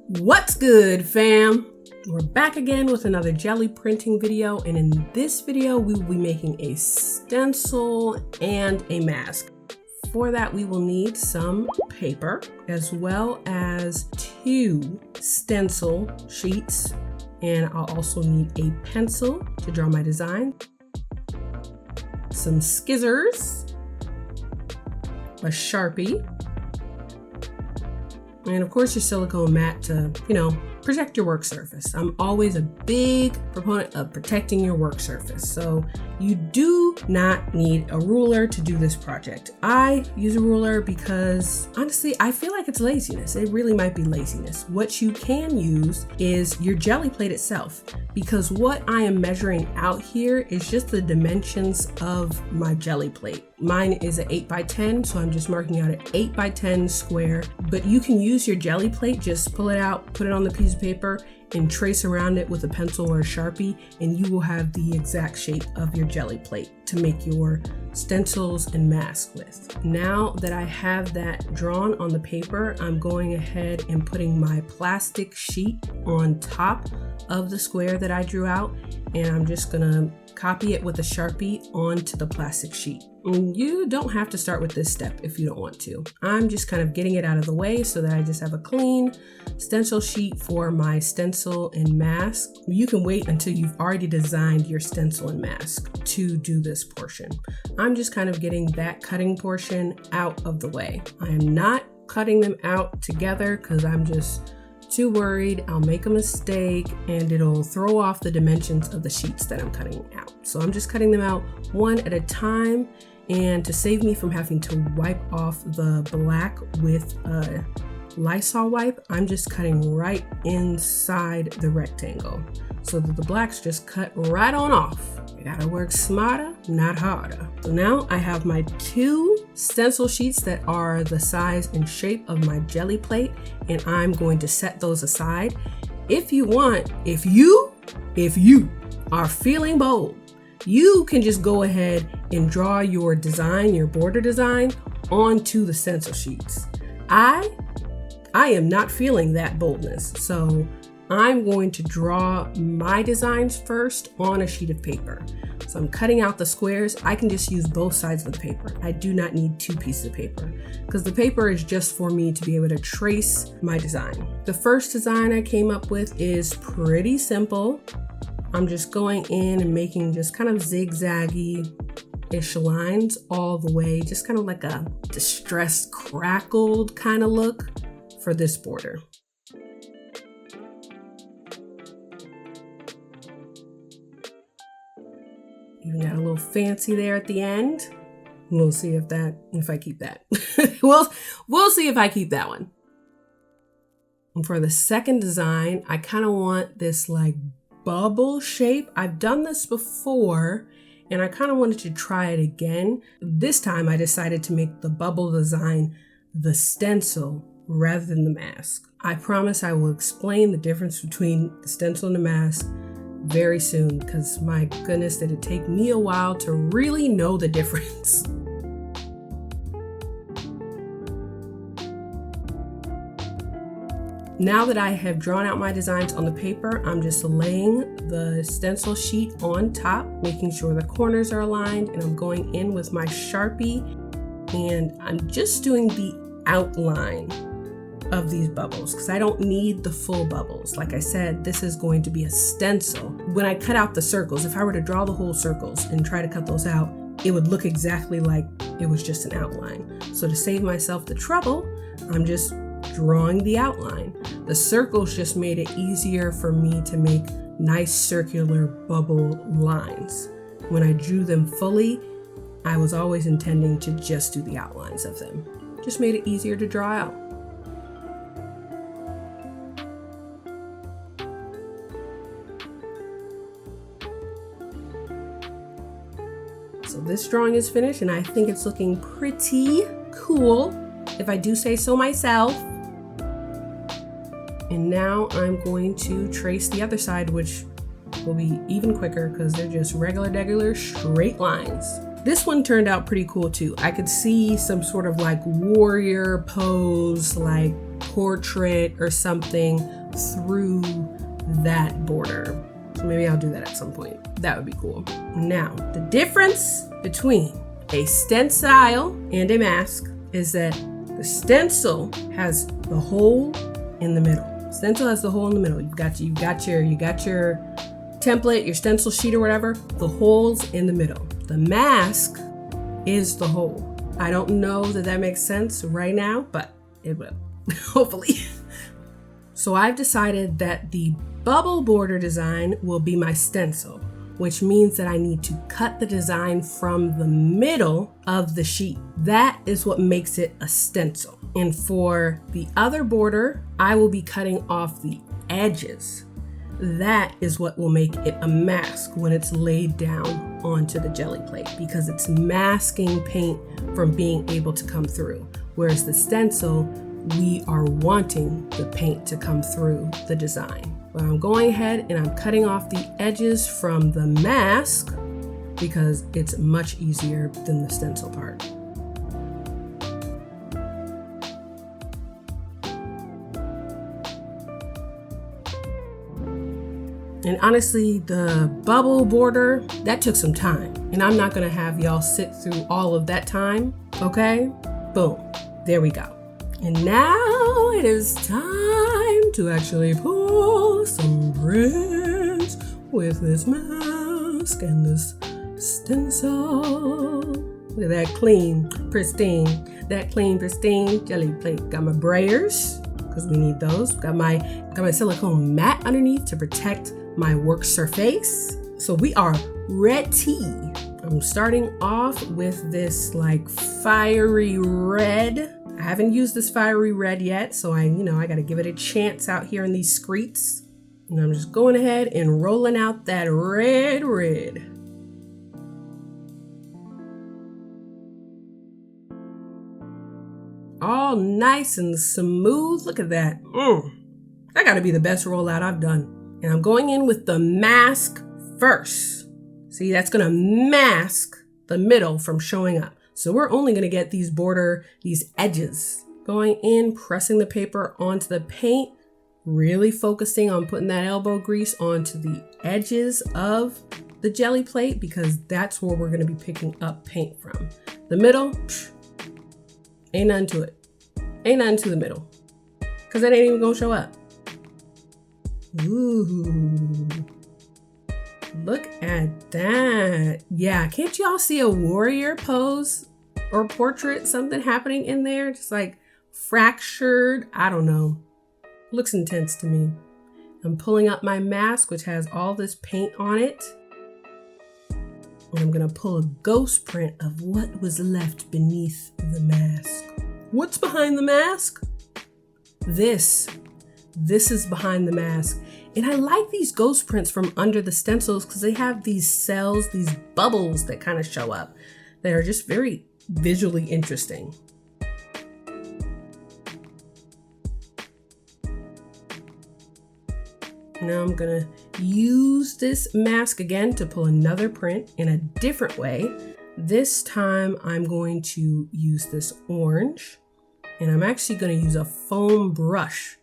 What's good, fam? We're back again with another Gelli Printing video, and in this video we will be making a stencil and a mask. For that we will need some paper as well as 2 stencil sheets, and I'll also need a pencil to draw my design, some scissors, a Sharpie, and of course your silicone mat to, protect your work surface. I'm always a big proponent of protecting your work surface. So you do not need a ruler to do this project. I use a ruler because honestly, I feel like it's laziness. It really might be laziness. What you can use is your Gelli plate itself, because what I am measuring out here is just the dimensions of my Gelli plate. Mine is an 8x10, so I'm just marking out an 8x10 square, but you can use your Gelli plate, just pull it out, put it on the piece of paper, and trace around it with a pencil or a Sharpie, and you will have the exact shape of your Gelli plate to make your stencils and masks with. Now that I have that drawn on the paper, I'm going ahead and putting my plastic sheet on top of the square that I drew out, and I'm just gonna copy it with a Sharpie onto the plastic sheet. And you don't have to start with this step if you don't want to. I'm just kind of getting it out of the way so that I just have a clean stencil sheet for my stencil and mask. You can wait until you've already designed your stencil and mask to do this portion. I'm just kind of getting that cutting portion out of the way. I am not cutting them out together because I'm just too worried I'll make a mistake and it'll throw off the dimensions of the sheets that I'm cutting out. So I'm just cutting them out one at a time, and to save me from having to wipe off the black with a Lysol wipe, I'm just cutting right inside the rectangle so that the black's just cut right on off. You gotta work smarter, not harder. So now I have my 2 stencil sheets that are the size and shape of my Gelli plate, and I'm going to set those aside. If you want, if you are feeling bold, you can just go ahead and draw your design, your border design, onto the stencil sheets. I am not feeling that boldness, so I'm going to draw my designs first on a sheet of paper. So I'm cutting out the squares. I can just use both sides of the paper. I do not need 2 pieces of paper because the paper is just for me to be able to trace my design. The first design I came up with is pretty simple. I'm just going in and making just kind of zigzaggy-ish lines all the way, just kind of like a distressed, crackled kind of look for this border. Even got a little fancy there at the end. We'll see if I keep that. we'll see if I keep that one. And for the second design, I kind of want this like bubble shape. I've done this before and I kind of wanted to try it again. This time I decided to make the bubble design the stencil rather than the mask. I promise I will explain the difference between the stencil and the mask very soon, because my goodness, did it take me a while to really know the difference. Now that I have drawn out my designs on the paper, I'm just laying the stencil sheet on top, making sure the corners are aligned, and I'm going in with my Sharpie, and I'm just doing the outline of these bubbles because I don't need the full bubbles. Like I said, this is going to be a stencil. When I cut out the circles, if I were to draw the whole circles and try to cut those out, it would look exactly like it was just an outline. So to save myself the trouble, I'm just drawing the outline. The circles just made it easier for me to make nice circular bubble lines. When I drew them fully, I was always intending to just do the outlines of them. Just made it easier to draw out. So this drawing is finished and I think it's looking pretty cool, if I do say so myself. And now I'm going to trace the other side, which will be even quicker because they're just regular straight lines. This one turned out pretty cool too. I could see some sort of like warrior pose, like portrait or something through that border. So maybe I'll do that at some point. That would be cool. Now, the difference between a stencil and a mask is that the stencil has the hole in the middle. Stencil has the hole in the middle. You got your template, your stencil sheet or whatever, the hole's in the middle. The mask is the hole. I don't know that makes sense right now, but it will, hopefully. So I've decided that the bubble border design will be my stencil, which means that I need to cut the design from the middle of the sheet. That is what makes it a stencil. And for the other border, I will be cutting off the edges. That is what will make it a mask when it's laid down onto the Gelli plate, because it's masking paint from being able to come through. Whereas the stencil, we are wanting the paint to come through the design. But I'm going ahead and I'm cutting off the edges from the mask because it's much easier than the stencil part. And honestly, the bubble border, that took some time. And I'm not gonna have y'all sit through all of that time, okay? Boom, there we go. And now it is time to actually pull some prints with this mask and this stencil. Look at that clean, pristine Gelli plate. Got my Brayers, because we need those. Got my silicone mat underneath to protect my work surface. So we are ready. I'm starting off with this like fiery red. I haven't used this fiery red yet, so I gotta give it a chance out here in these streets. And I'm just going ahead and rolling out that red. All nice and smooth. Look at that. That gotta be the best rollout I've done. And I'm going in with the mask first. See, that's gonna mask the middle from showing up. So we're only gonna get these edges. Going in, pressing the paper onto the paint, really focusing on putting that elbow grease onto the edges of the Gelli plate, because that's where we're gonna be picking up paint from. The middle, ain't nothing to it. Ain't nothing to the middle, because that ain't even gonna show up. Ooh, look at that. Yeah, can't y'all see a warrior pose or portrait, something happening in there? Just like fractured, I don't know. Looks intense to me. I'm pulling up my mask, which has all this paint on it. And I'm gonna pull a ghost print of what was left beneath the mask. What's behind the mask? This is behind the mask. And I like these ghost prints from under the stencils because they have these cells, these bubbles that kind of show up that are just very visually interesting. Now I'm gonna use this mask again to pull another print in a different way. This time I'm going to use this orange, and I'm actually gonna use a foam brush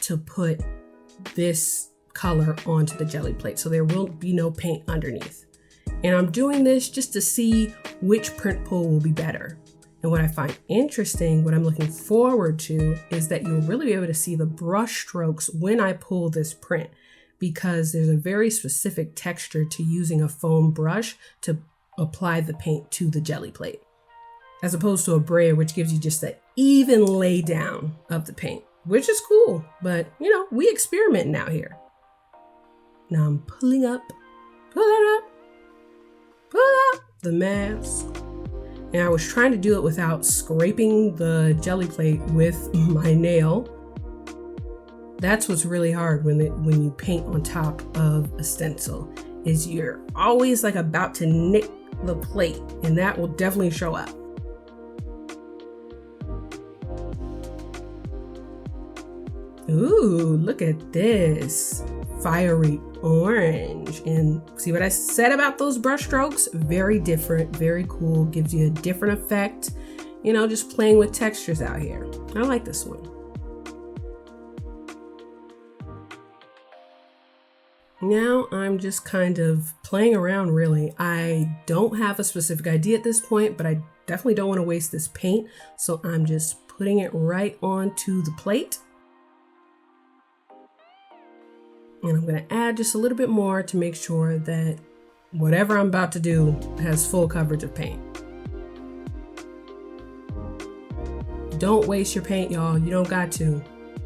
to put this color onto the Gelli plate, so there will be no paint underneath. And I'm doing this just to see which print pull will be better. And what I find interesting, what I'm looking forward to, is that you'll really be able to see the brush strokes when I pull this print, because there's a very specific texture to using a foam brush to apply the paint to the Gelli plate, as opposed to a brayer, which gives you just an even lay down of the paint, which is cool, but we experimenting out here. Now I'm pulling up the mask. And I was trying to do it without scraping the Gelli plate with my nail. That's what's really hard when you paint on top of a stencil, is you're always like about to nick the plate, and that will definitely show up. Ooh, look at this fiery orange. And see what I said about those brush strokes? Very different, very cool, gives you a different effect. Just playing with textures out here. I like this one. Now I'm just kind of playing around really. I don't have a specific idea at this point, but I definitely don't want to waste this paint. So I'm just putting it right onto the plate. And I'm going to add just a little bit more to make sure that whatever I'm about to do has full coverage of paint. Don't waste your paint, y'all. You don't got to.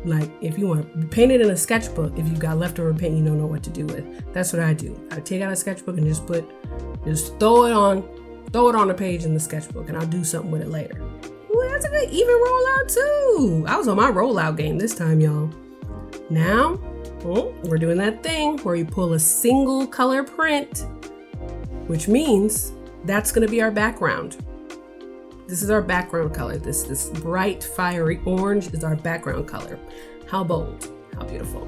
Like, if you want to paint it in a sketchbook, if you've got leftover paint you don't know what to do with. That's what I do. I take out a sketchbook and just throw it on a page in the sketchbook, and I'll do something with it later. Ooh, that's a good even rollout too. I was on my rollout game this time, y'all. Now, we're doing that thing where you pull a single color print, which means that's going to be our background. This is our background color. This bright, fiery orange is our background color. How bold, how beautiful.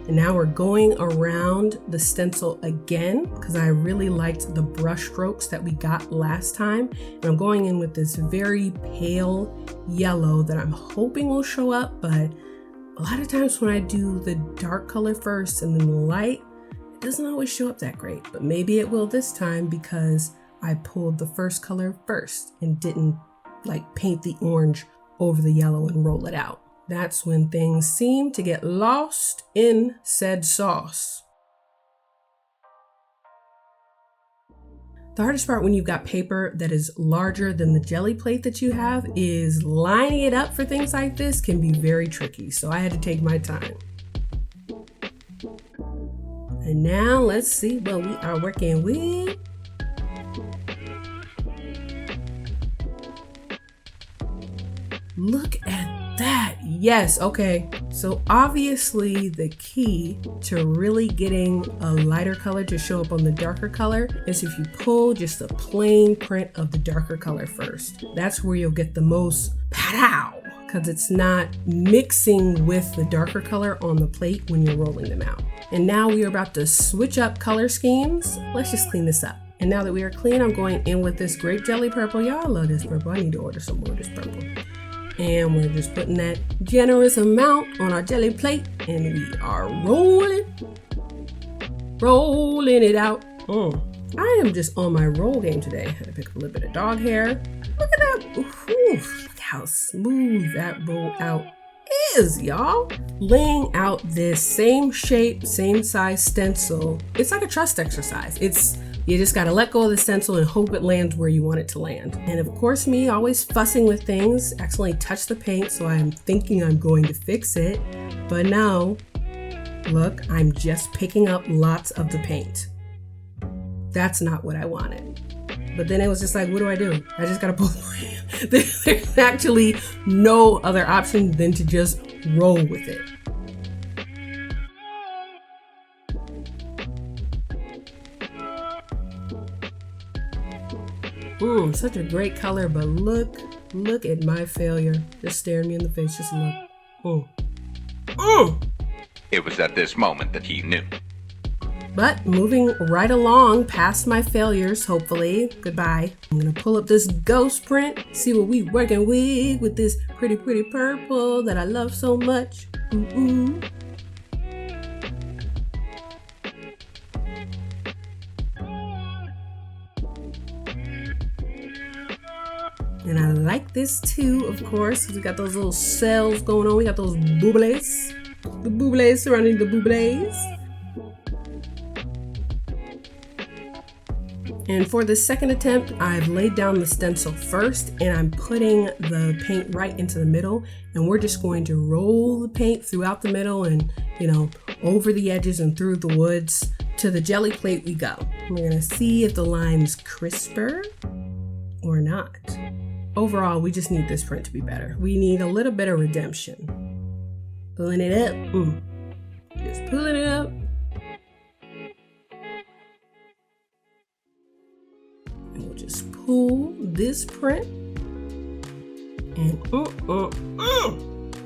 And now we're going around the stencil again because I really liked the brush strokes that we got last time. And I'm going in with this very pale yellow that I'm hoping will show up, but a lot of times when I do the dark color first and then the light, it doesn't always show up that great, but maybe it will this time because I pulled the first color first and didn't paint the orange over the yellow and roll it out. That's when things seem to get lost in said sauce. The hardest part when you've got paper that is larger than the Gelli plate that you have is lining it up for things like this can be very tricky. So I had to take my time. And now let's see what we are working with. Look at that. Yes. Okay. So obviously the key to really getting a lighter color to show up on the darker color is if you pull just a plain print of the darker color first. That's where you'll get the most pow, because it's not mixing with the darker color on the plate when you're rolling them out. And now we are about to switch up color schemes. Let's just clean this up. And now that we are clean, I'm going in with this grape jelly purple. Y'all, I love this purple. I need to order some more of this purple. And we're just putting that generous amount on our Gelli plate, and we are rolling it out. I am just on my roll game today. I had to pick up a little bit of dog hair. Look at that. Ooh, look how smooth that roll out is, y'all. Laying out this same shape, same size stencil. It's like a trust exercise. You just gotta let go of the stencil and hope it lands where you want it to land. And of course, me always fussing with things, accidentally touch the paint, so I'm thinking I'm going to fix it. But no, look, I'm just picking up lots of the paint. That's not what I wanted. But then it was just like, what do I do? I just gotta pull it. There's actually no other option than to just roll with it. Such a great color, but look at my failure. Just staring me in the face, just look. It was at this moment that he knew. But moving right along past my failures, hopefully. Goodbye. I'm gonna pull up this ghost print, see what we working with this pretty purple that I love so much. And I like this too, of course. We got those little cells going on. We got those bubbles. The bubbles surrounding the bubbles. And for the second attempt, I've laid down the stencil first, and I'm putting the paint right into the middle. And we're just going to roll the paint throughout the middle and, over the edges and through the woods. To the Gelli plate we go. We're gonna see if the line's crisper or not. Overall, we just need this print to be better. We need a little bit of redemption. Pulling it up. Just pulling it up. And we'll just pull this print. And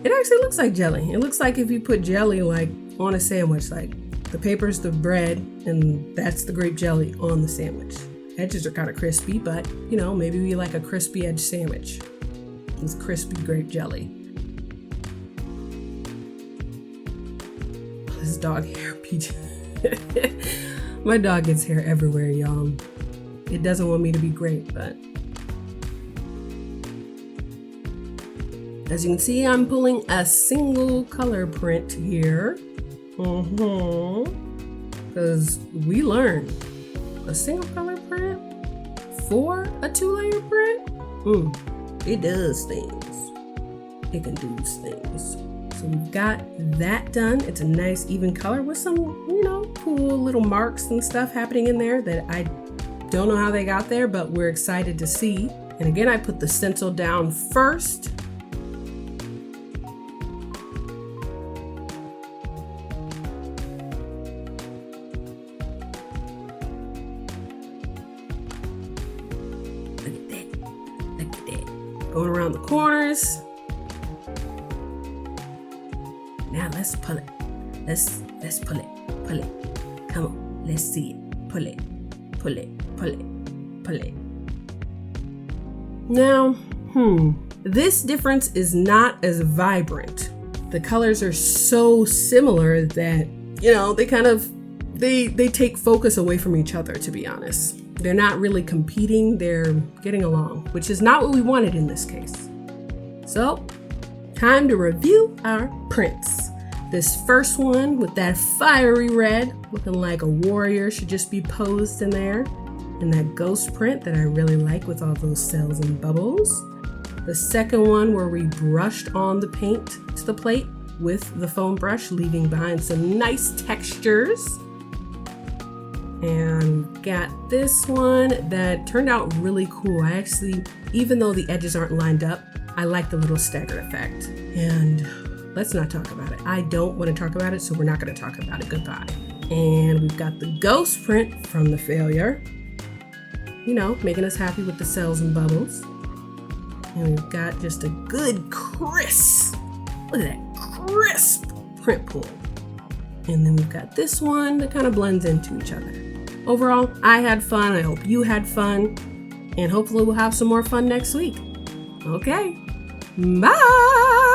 it actually looks like jelly. It looks like if you put jelly on a sandwich, the paper's the bread and that's the grape jelly on the sandwich. Edges are kind of crispy, but maybe we like a crispy edge sandwich with crispy grape jelly. Oh, this dog hair, PJ. My dog gets hair everywhere, y'all. It doesn't want me to be great, but as you can see, I'm pulling a single color print here. Because we learned a single color print for a 2-layer print, it does things. It can do things. So we've got that done. It's a nice even color with some, cool little marks and stuff happening in there that I don't know how they got there, but we're excited to see. And again, I put the stencil down first. Look at that. Going around the corners. Now let's pull it. Let's pull it. Pull it. Come on. Let's see it. Pull it. Pull it. Pull it. Pull it. Now, this difference is not as vibrant. The colors are so similar that, they kind of, they take focus away from each other, to be honest. They're not really competing, they're getting along, which is not what we wanted in this case. So, time to review our prints. This first one with that fiery red, looking like a warrior, should just be posed in there. And that ghost print that I really like with all those cells and bubbles. The second one where we brushed on the paint to the plate with the foam brush, leaving behind some nice textures. And got this one that turned out really cool. I actually, even though the edges aren't lined up, I like the little staggered effect. And let's not talk about it. I don't want to talk about it, so we're not going to talk about it. Goodbye. And we've got the ghost print from the failure. Making us happy with the cells and bubbles. And we've got just a good crisp, look at that crisp print pool. And then we've got this one that kind of blends into each other. Overall, I had fun. I hope you had fun. And hopefully we'll have some more fun next week. Okay. Bye.